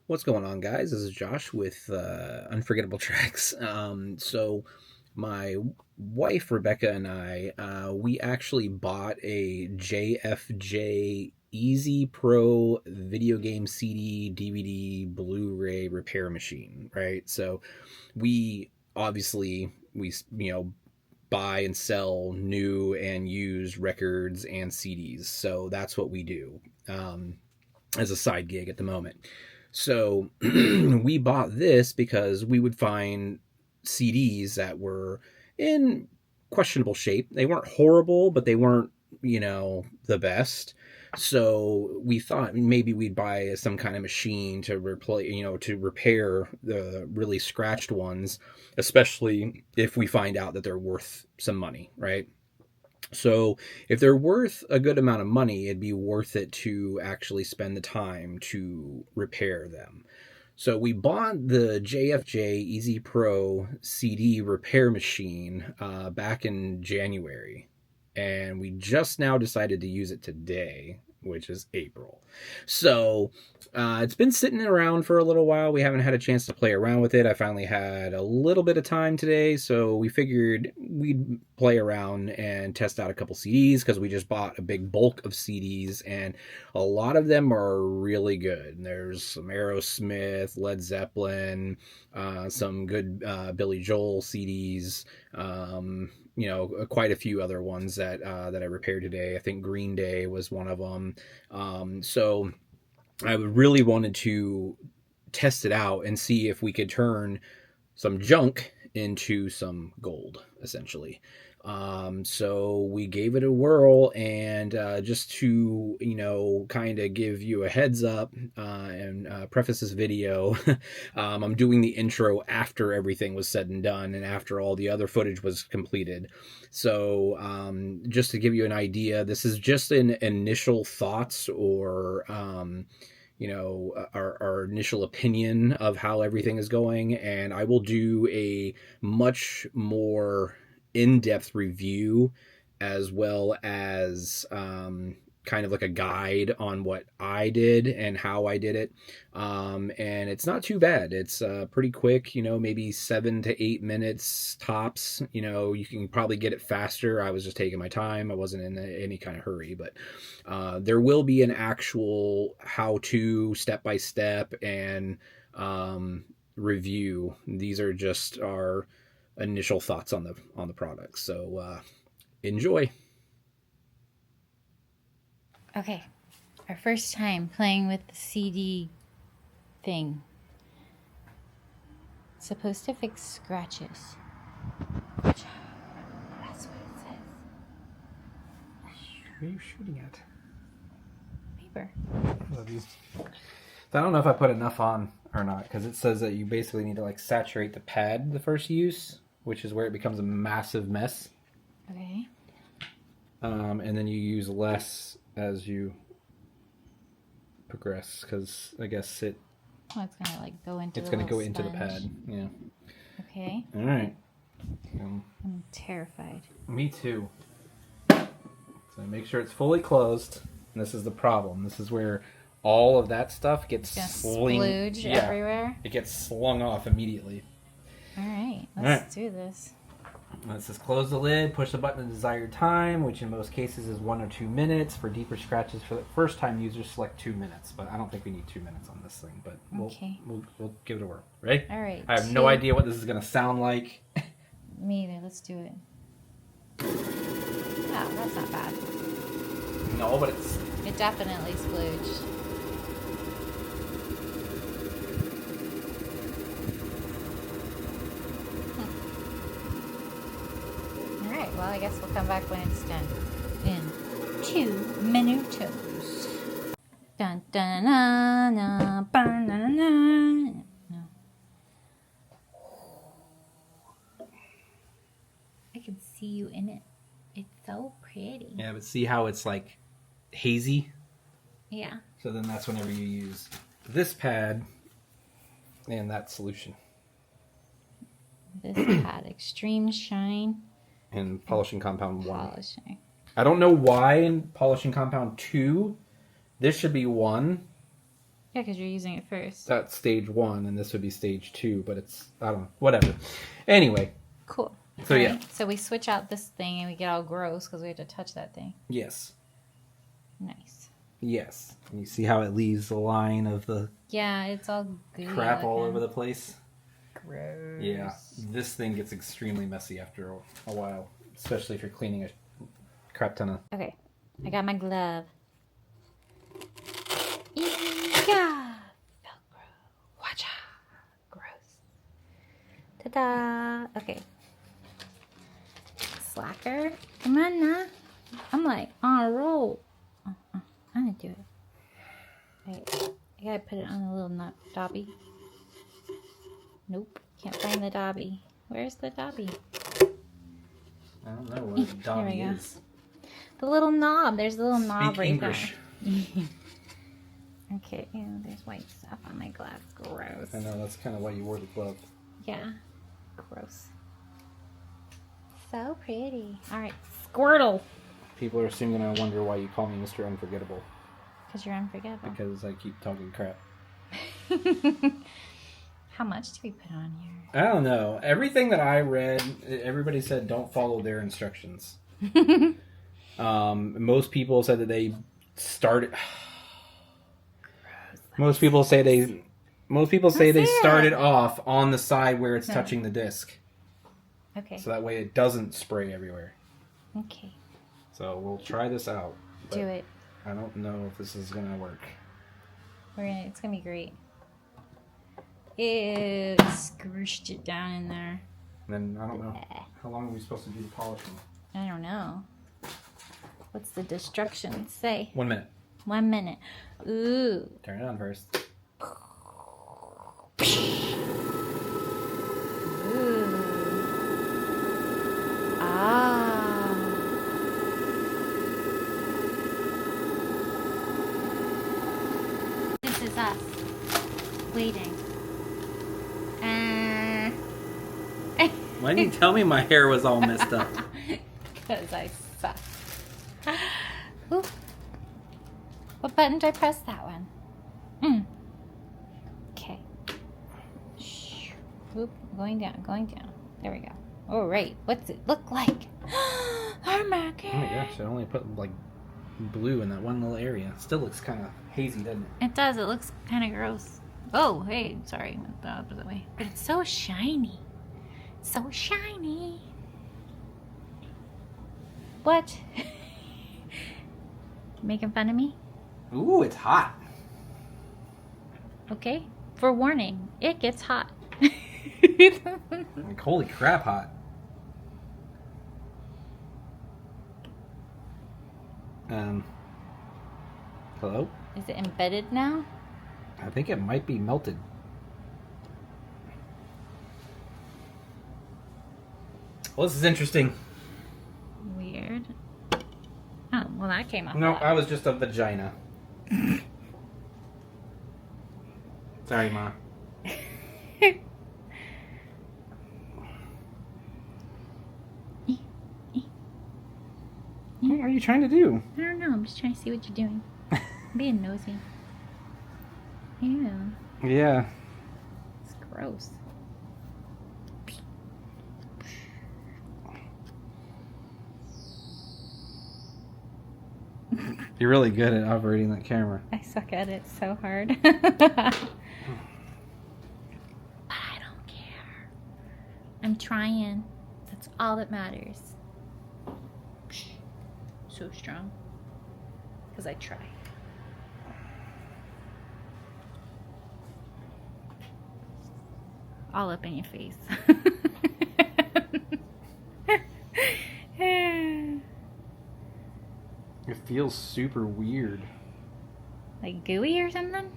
What's going on, guys? This is Josh with Unforgettable Tracks. So, my wife Rebecca and I, we actually bought a JFJ Easy Pro video game CD, DVD, Blu-ray repair machine. Right. So, we obviously buy and sell new and used records and CDs. So that's what we do. As a side gig at the moment. So we bought this because we would find CDs that were in questionable shape. They weren't horrible, but they weren't, the best. So we thought maybe we'd buy some kind of machine to replace, to repair the really scratched ones, especially if we find out that they're worth some money, right? So if they're worth a good amount of money, it'd be worth it to actually spend the time to repair them. So we bought the JFJ Easy Pro CD repair machine back in January, and we just now decided to use it today, which is April. So it's been sitting around for a little while. We haven't had a chance to play around with it. I finally had a little bit of time today, so we figured we'd play around and test out a couple CDs because we just bought a big bulk of CDs, and a lot of them are really good. There's some Aerosmith, Led Zeppelin, some good Billy Joel CDs. Quite a few other ones that I repaired today. I think Green Day was one of them. So I really wanted to test it out and see if we could turn some junk into some gold, essentially. So we gave it a whirl, and just to kind of give you a heads up and preface this video, I'm doing the intro after everything was said and done, and after all the other footage was completed. So just to give you an idea, this is just an initial thoughts or our initial opinion of how everything is going, and I will do a much more in-depth review as well as kind of like a guide on what I did and how I did it. And it's not too bad. It's pretty quick, maybe 7 to 8 minutes tops. You can probably get it faster. I was just taking my time. I wasn't in any kind of hurry, but there will be an actual how-to step-by-step and review. These are just our initial thoughts on the product. So enjoy. Okay, our first time playing with the CD thing. It's supposed to fix scratches. That's what it says. What are you shooting at? Paper. I don't know if I put enough on or not, because it says that you basically need to saturate the pad the first use, which is where it becomes a massive mess. Okay. And then you use less as you progress, because I guess it's gonna go into. It's gonna go into the pad. Yeah. Okay. All right. I'm terrified. Me too. So make sure it's fully closed. And this is the problem. This is where all of that stuff gets splooge everywhere. It gets slung off immediately. All right, let's do this. Let's just close the lid, push the button at the desired time, which in most cases is 1 or 2 minutes. For deeper scratches, for the first time users, select 2 minutes. But I don't think we need 2 minutes on this thing. But we'll give it a whirl. Ready? All right. I have no idea what this is going to sound like. Me either. Let's do it. Oh, that's not bad. No, but it definitely splooged. Well, I guess we'll come back when it's done. In 2 minutos. Dun dun na na na na na. No. I can see you in it. It's so pretty. Yeah, but see how it's hazy? Yeah. So then that's whenever you use this pad and that solution. This pad, Extreme Shine. And Polishing Compound 1. Polishing. I don't know why in Polishing Compound 2 this should be 1 Yeah, because you're using it first. That's stage 1, and this would be stage 2, but it's, I don't know, whatever. Anyway. Cool. So, yeah. So we switch out this thing and we get all gross because we have to touch that thing. Yes. Nice. Yes. And you see how it leaves the line of the... Yeah, it's all gooey crap all looking. over the place. Gross. Yeah. This thing gets extremely messy after a while. Especially if you're cleaning a crap ton of... Okay. I got my glove. Yeah. Velcro. Watcha. Gross. Ta-da. Okay. Slacker. Come on now. I'm like on a roll. I'm gonna do it. Wait. I gotta put it on the little dobby. Nope. Can't find the dobby. Where's the dobby? I don't know what a dobby is. The little knob. There's a little knob right English. there. Okay, ew, there's white stuff on my glass. Gross. I know, that's kind of why you wore the glove. Yeah. Gross. So pretty. Alright, Squirtle. People are soon going to wonder why you call me Mr. Unforgettable. Because you're unforgettable. Because I keep talking crap. How much do we put on here? I don't know. Everything that I read, everybody said don't follow their instructions. Most people said that they started... Most people say they started off on the side where it's touching the disc. Okay. So that way it doesn't spray everywhere. Okay. So we'll try this out. Do it. I don't know if this is going to work. It's going to be great. Ew, squished it down in there. And then, I don't know. How long are we supposed to do the polishing? I don't know. What's the destruction say? 1 minute. 1 minute. Ooh. Turn it on first. Ooh. Ah. This is us. Waiting. Why didn't you tell me my hair was all messed up? Because I suck. Ooh. What button do I press? That one. Okay. Oop, going down. There we go. All right. What's it look like? Our marker. Oh my gosh, I only put like blue in that one little area. It still looks kind of hazy, doesn't it? It does. It looks kind of gross. Oh, hey, sorry. Went the opposite way. But it's so shiny. So shiny. What? Making fun of me? Ooh, it's hot. Okay. For warning, it gets hot. Like, holy crap, hot. Hello? Is it embedded now? I think it might be melted. Well, this is interesting. Weird. Oh, well, that came off. No, I was just a vagina. Sorry, Ma. What are you trying to do? I don't know. I'm just trying to see what you're doing. I'm being nosy. Ew. Yeah. It's gross. You're really good at operating that camera. I suck at it so hard. But I don't care. I'm trying. That's all that matters. So strong. Because I try. All up in your face. It feels super weird. Like gooey or something?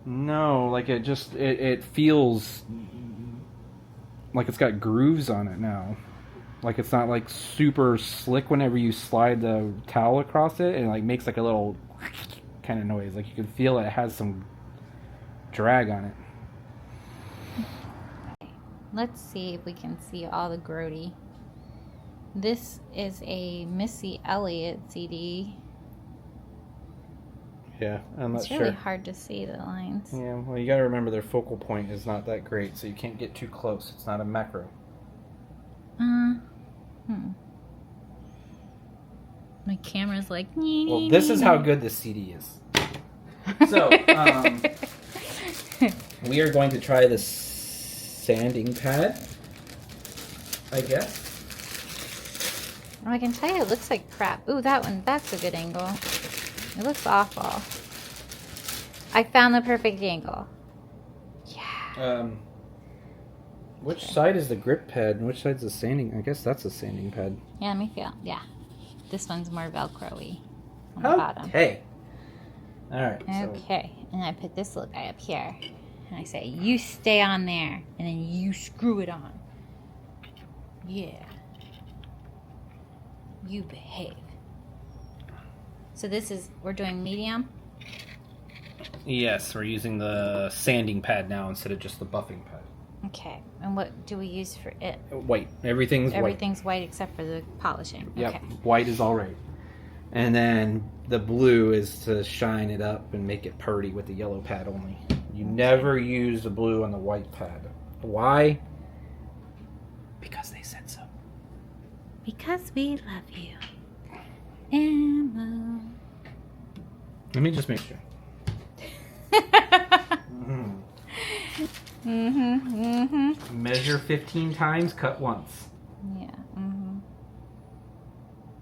No, like it feels like it's got grooves on it now. Like it's not like super slick whenever you slide the towel across it, and it like makes like a little kind of noise. Like you can feel it has some drag on it. Let's see if we can see all the grody. This is a Missy Elliott CD. Yeah, I'm not It's really sure. hard to see the lines. Yeah, well, you got to remember their focal point is not that great, so you can't get too close. It's not a macro. My camera's like. Well, this is how good this CD is. So, we are going to try this sanding pad, I guess. Oh, I can tell you it looks like crap. Ooh, that one. That's a good angle. It looks awful. I found the perfect angle. Yeah. Which side is the grip pad and which side's the sanding? I guess that's a sanding pad. Yeah, let me feel. Yeah. This one's more Velcro-y on the bottom. Okay. Alright. Okay. And I put this little guy up here. And I say, you stay on there. And then you screw it on. Yeah. You behave. So this is, we're doing medium? Yes, we're using the sanding pad now instead of just the buffing pad. Okay. And what do we use for it? White. Everything's white except for the polishing. Yep. Okay. White is all right. And then the blue is to shine it up and make it purty with the yellow pad only. You never use the blue on the white pad. Why? Because they said so. Because we love you. Emma. Let me just make sure. Measure 15 times, cut once. Yeah.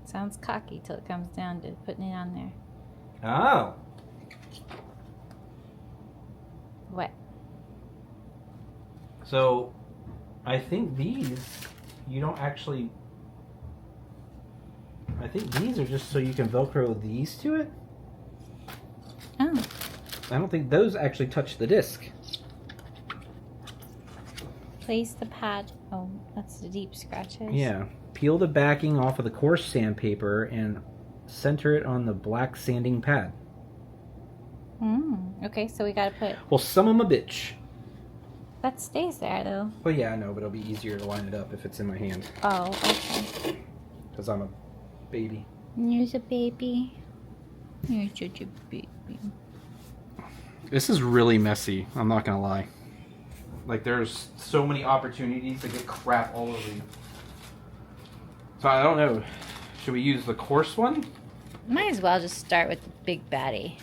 Sounds cocky till it comes down to putting it on there. Oh. What? So, I think these, you don't actually... I think these are just so you can Velcro these to it. Oh. I don't think those actually touch the disc. Place the pad. Oh, that's the deep scratches. Yeah. Peel the backing off of the coarse sandpaper and center it on the black sanding pad. Okay, so we gotta put... Well, some of 'em a bitch. That stays there, though. Well, yeah, I know, but it'll be easier to line it up if it's in my hand. Oh, okay. Because I'm a baby. You're a baby. You're such a baby. This is really messy. I'm not going to lie. Like, there's so many opportunities to get crap all over you. So, I don't know. Should we use the coarse one? Might as well just start with the big baddie.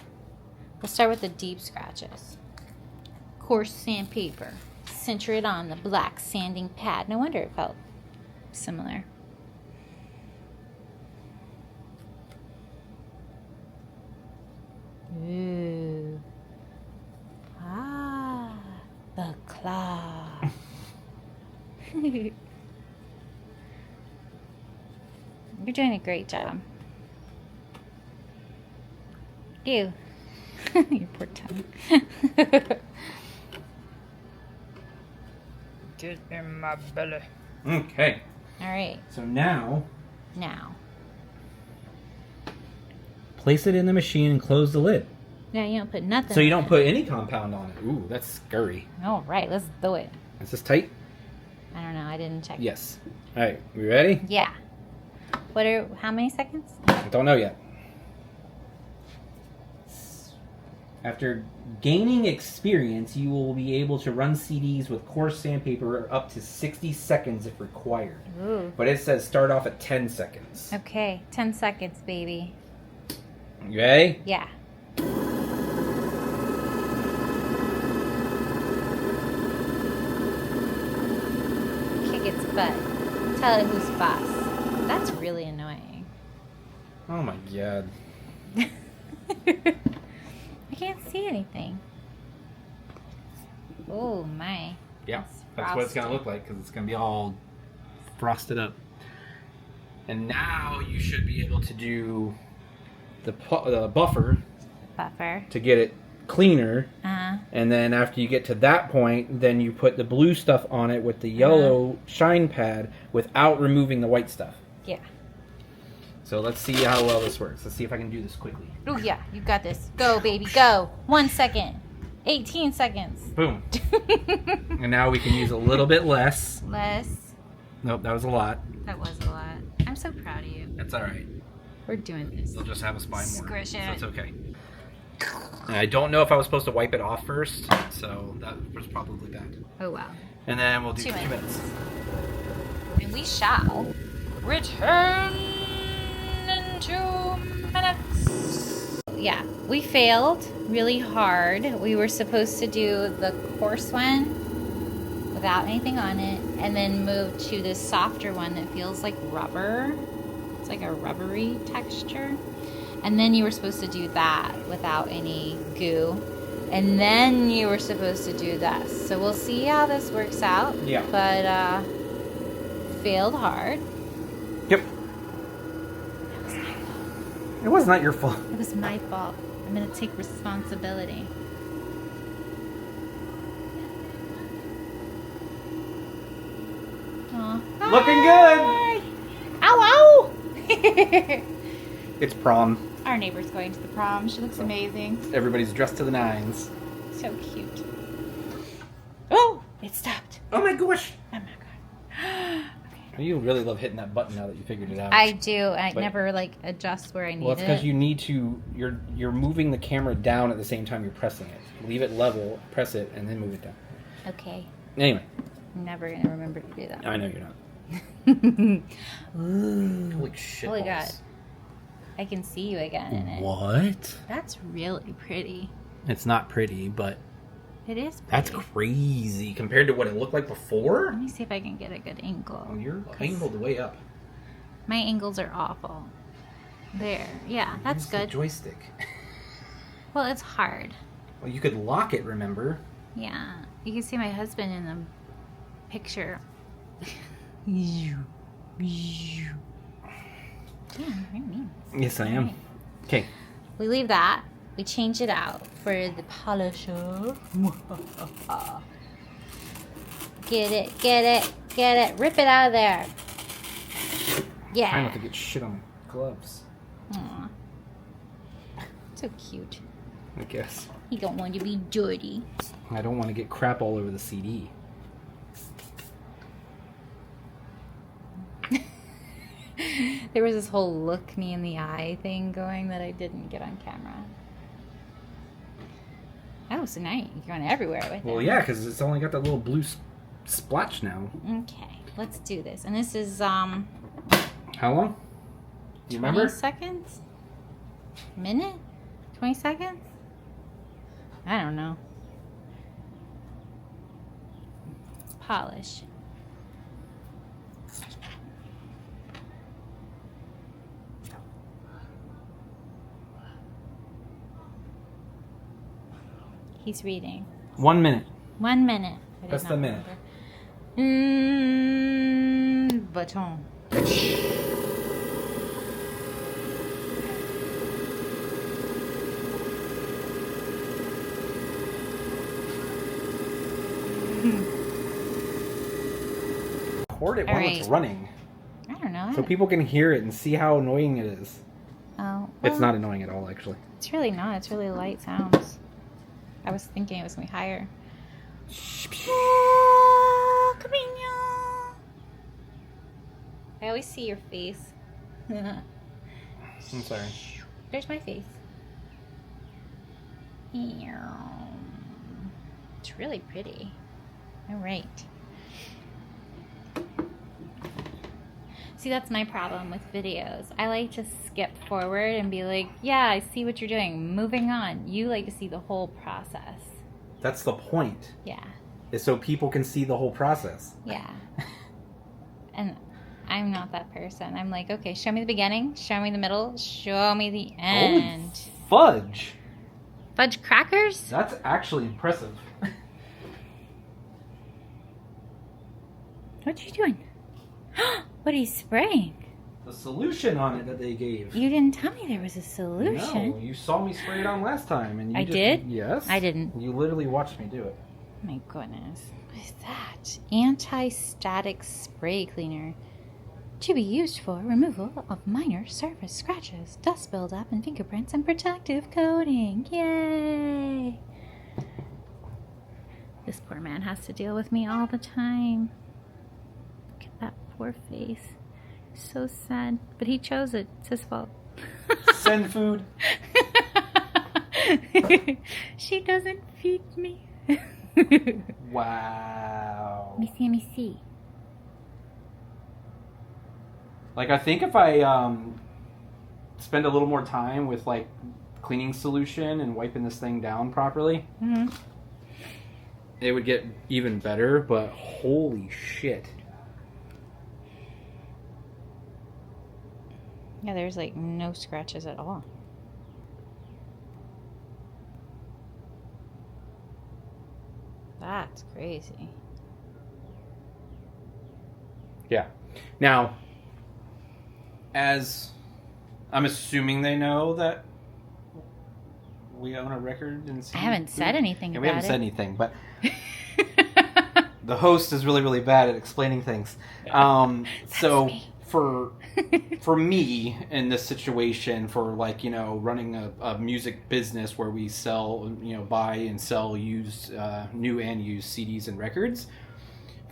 We'll start with the deep scratches. Coarse sandpaper. Center it on the black sanding pad. No wonder it felt similar. Ooh. Ah, the claw. You're doing a great job. Ew. Your poor tongue. Get in my belly. Okay. All right. So now, place it in the machine and close the lid. Now you don't put nothing. So you don't put any compound on it. Ooh, that's scary. All right, let's do it. Is this tight? I don't know. I didn't check. Yes. All right. We ready? Yeah. How many seconds? I don't know yet. After gaining experience, you will be able to run CDs with coarse sandpaper up to 60 seconds if required. Ooh. But it says start off at 10 seconds. Okay, 10 seconds, baby. You ready? Yeah. Kick its butt. Tell it who's boss. That's really annoying. Oh my god. I can't see anything. Oh my. Yeah, It's that's what it's going to frosty. look like because it's going to be all frosted up. And now you should be able to do the buffer Buffer. to get it cleaner. Uh-huh. And then after you get to that point, then you put the blue stuff on it with the yellow shine pad without removing the white stuff. Yeah. So let's see how well this works. Let's see if I can do this quickly. Oh yeah, you got this. Go, baby, go. 1 second. 18 seconds. Boom. And now we can use a little bit less. Less. Nope, that was a lot. That was a lot. I'm so proud of you. That's all right. We're doing this. They'll just have us buy more. Squish So it. it's okay. And I don't know if I was supposed to wipe it off first, so that was probably bad. Oh, wow. And then we'll do 2 2 minutes. And we shall return in 2 minutes. Yeah, we failed really hard. We were supposed to do the coarse one without anything on it, and then move to this softer one that feels like rubber. It's like a rubbery texture. And then you were supposed to do that without any goo. And then you were supposed to do this. So we'll see how this works out. Yeah. But failed hard. Yep. It was not your fault. It was my fault. I'm going to take responsibility. Aw. Looking Hi. Ow, ow! It's prom. Our neighbor's going to the prom. She looks amazing. Everybody's dressed to the nines. So cute. Oh, it stopped. Oh my gosh. Oh my god. You really love hitting that button now that you figured it out. I do. I But- never like adjust where I need Well, it's because it. you need to. You're moving the camera down at the same time you're pressing it. Leave it level, press it, and then move it down. Okay. Anyway, I'm never gonna remember to do that. I know you're not. Ooh. Holy shit! Holy balls. god. I can see you again in it. What? That's really pretty. It's not pretty, but It is pretty. that's crazy compared to what it looked like before. Let me see if I can get a good angle. Oh, you're angled way up. My angles are awful. There. Yeah, that's Use the good. joystick. Well, it's hard. Well, you could lock it. Remember? Yeah. You can see my husband in the picture. Yeah, very mean. Yes, I am. Alright. Okay. We leave that. We change it out for the polisher. Get it, get it, get it. Rip it out of there. Try Yeah. not to get shit on my gloves. Aw. So cute. I guess. He don't want to be dirty. I don't want to get crap all over the CD. There was this whole look me in the eye thing going that I didn't get on camera. Oh, so now you're going everywhere with Well, it. yeah, because it's only got that little blue splotch now. Okay, let's do this. And this is How long? Do you 20 remember? seconds? Minute? 20 seconds? I don't know. Polish. He's reading. 1 minute. 1 minute. I did Press not the minute. remember. Button. Record it while All it's right. running. I don't know. So people can hear it and see how annoying it is. Oh, It's well, not annoying at all, actually. It's really not. It's really light sounds. I was thinking it was going to be higher. Oh, come here. I always see your face. I'm sorry. There's my face. It's really pretty. All right. See, that's my problem with videos. I like to skip forward and be like, yeah, I see what you're doing. Moving on. You like to see the whole process. That's the point. Yeah. Is so people can see the whole process. Yeah. And I'm not that person. I'm like, okay, show me the beginning, show me the middle, show me the end. Holy fudge! Fudge crackers? That's actually impressive. What are you doing? What are you spraying? The solution on it that they gave. You didn't tell me there was a solution. No, you saw me spray it on last time, and you I just, did? Yes, I didn't. You literally watched me do it. My goodness. What is that? Anti-static spray cleaner. To be used for removal of minor surface scratches, dust buildup, and fingerprints and protective coating. Yay! This poor man has to deal with me all the time. Look at that poor face. So sad. But he chose it. It's his fault. Send food. She doesn't feed me. Wow. Let me see, let me see. Like, I think if I spend a little more time with, like, cleaning solution and wiping this thing down properly, it would get even better, but holy shit. Yeah, there's like no scratches at all. That's crazy. Yeah. Now, as I'm assuming they know that we own a record and I haven't said anything about we haven't it. said anything, but the host is really, really bad at explaining things. So me. for me in this situation, for like, you know, running a music business where we sell, you know, buy and sell used, new and used CDs and records,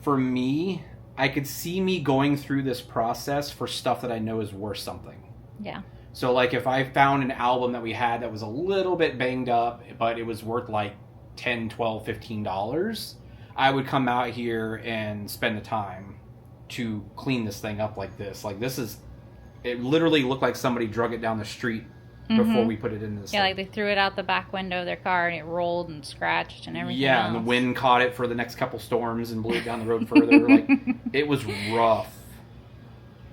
for me, I could see me going through this process for stuff that I know is worth something. Yeah. So like if I found an album that we had that was a little bit banged up, but it was worth like $10, $12, $15, I would come out here and spend the time to clean this thing up like this. Like this is, it literally looked like somebody drug it down the street before we put it in this Yeah, thing. like they threw it out the back window of their car and it rolled and scratched and everything Yeah, else. and the wind caught it for the next couple storms and blew it down the road further. Like it was rough.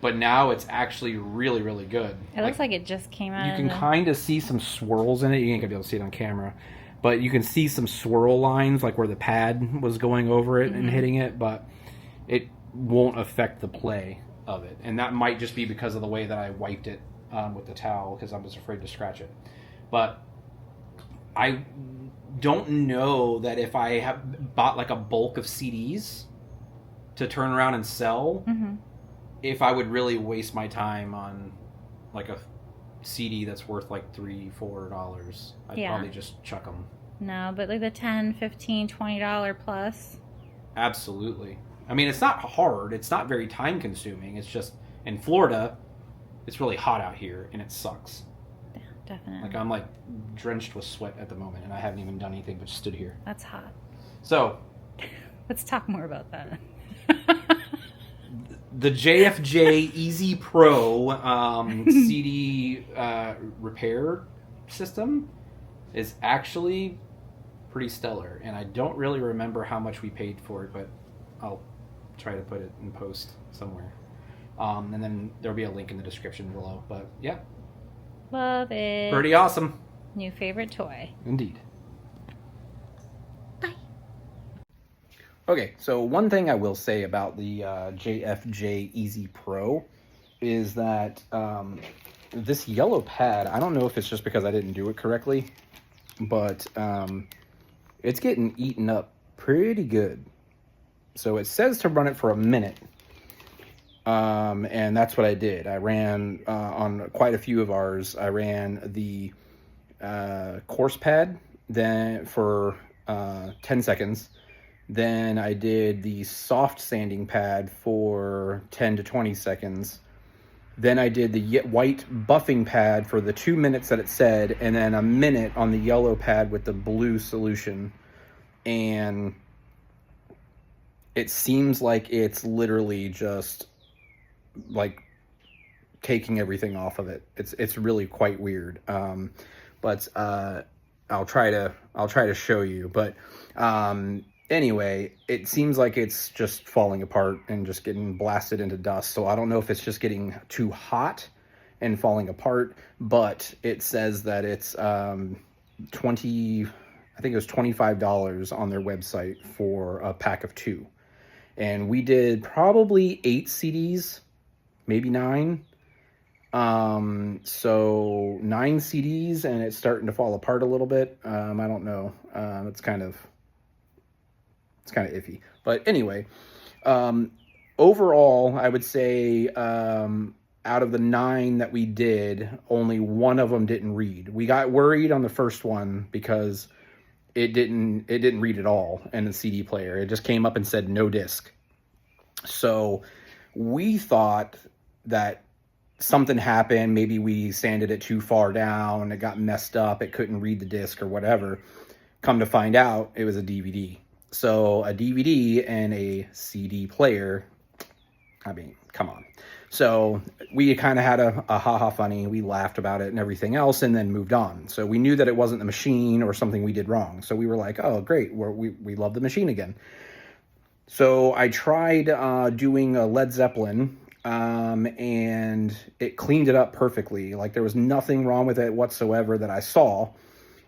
But now it's actually really, really good. It looks like it just came out You of can the... kind of see some swirls in it. You ain't gonna be able to see it on camera, but you can see some swirl lines, like where the pad was going over it and hitting it. But it won't affect the play of it, and that might just be because of the way that I wiped it with the towel, because I was afraid to scratch it. But I don't know that if I have bought like a bulk of CDs to turn around and sell, if I would really waste my time on like a CD that's worth like $3-4. I'd probably just chuck them. No, but like the $10, $15, $20 plus. Absolutely. I mean, it's not hard. It's not very time consuming. It's just in Florida, it's really hot out here and it sucks. Yeah, definitely. Like I'm like drenched with sweat at the moment and I haven't even done anything but stood here. That's hot. So, let's talk more about that. the JFJ Easy Pro CD repair system is actually pretty stellar, and I don't really remember how much we paid for it, but I'll try to put it in post somewhere. And then there'll be a link in the description below. But yeah, Love it. pretty awesome. New favorite toy. Indeed. Okay, so one thing I will say about the JFJ Easy Pro is that this yellow pad, I don't know if it's just because I didn't do it correctly, but it's getting eaten up pretty good. So it says to run it for a minute, and that's what I did. I ran on quite a few of ours. I ran the coarse pad then for 10 seconds. Then I did the soft sanding pad for 10 to 20 seconds. Then I did the white buffing pad for the 2 minutes that it said, and then a minute on the yellow pad with the blue solution. And it seems like it's literally just like taking everything off of it. It's really quite weird. But I'll try to show you. But anyway, it seems like it's just falling apart and just getting blasted into dust. So I don't know if it's just getting too hot and falling apart, but it says that it's I think it was $25 on their website for a pack of 2. And we did probably 8 CDs, maybe 9. So 9 CDs, and it's starting to fall apart a little bit. I don't know. It's kind of iffy. But anyway, overall, I would say out of the 9 that we did, only one of them didn't read. We got worried on the first one because it didn't read at all in the CD player. It just came up and said no disc. So we thought that something happened. Maybe we sanded it too far down. It got messed up. It couldn't read the disc or whatever. Come to find out, it was a DVD. So a DVD and a CD player, I mean, come on. So we kind of had a ha-ha funny. We laughed about it and everything else and then moved on. So we knew that it wasn't the machine or something we did wrong. So we were like, oh, great. We love the machine again. So I tried doing a Led Zeppelin, and it cleaned it up perfectly. Like there was nothing wrong with it whatsoever that I saw.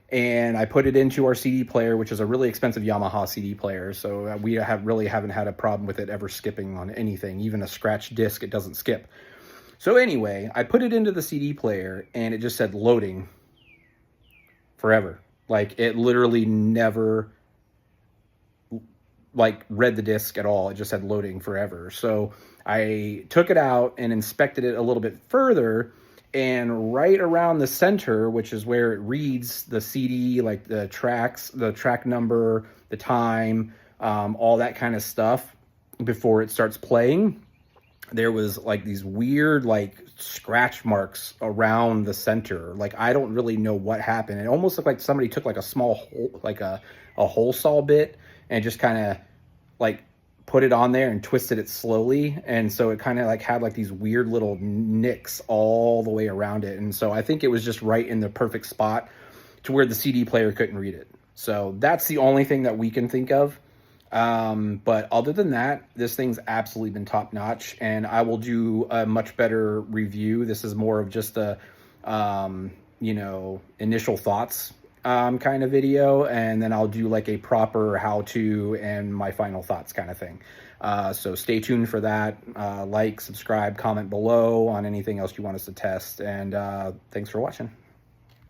And I put it into our CD player, which is a really expensive Yamaha CD player. So we haven't had a problem with it ever skipping on anything. Even a scratch disc, it doesn't skip. So anyway, I put it into the CD player and it just said loading forever. Like it literally never like read the disc at all. It just said loading forever. So I took it out and inspected it a little bit further. And right around the center, which is where it reads the CD, like the tracks, the track number, the time, all that kind of stuff before it starts playing, there was like these weird like scratch marks around the center. Like I don't really know what happened. It almost looked like somebody took like a small hole, like a hole saw bit and just kind of like put it on there and twisted it slowly. And so it kind of like had like these weird little nicks all the way around it. And so I think it was just right in the perfect spot to where the CD player couldn't read it. So that's the only thing that we can think of. But other than that, this thing's absolutely been top notch, and I will do a much better review. This is more of just a, initial thoughts kind of video, and then I'll do like a proper how to and my final thoughts kind of thing. So stay tuned for that. Like, subscribe, comment below on anything else you want us to test, and thanks for watching.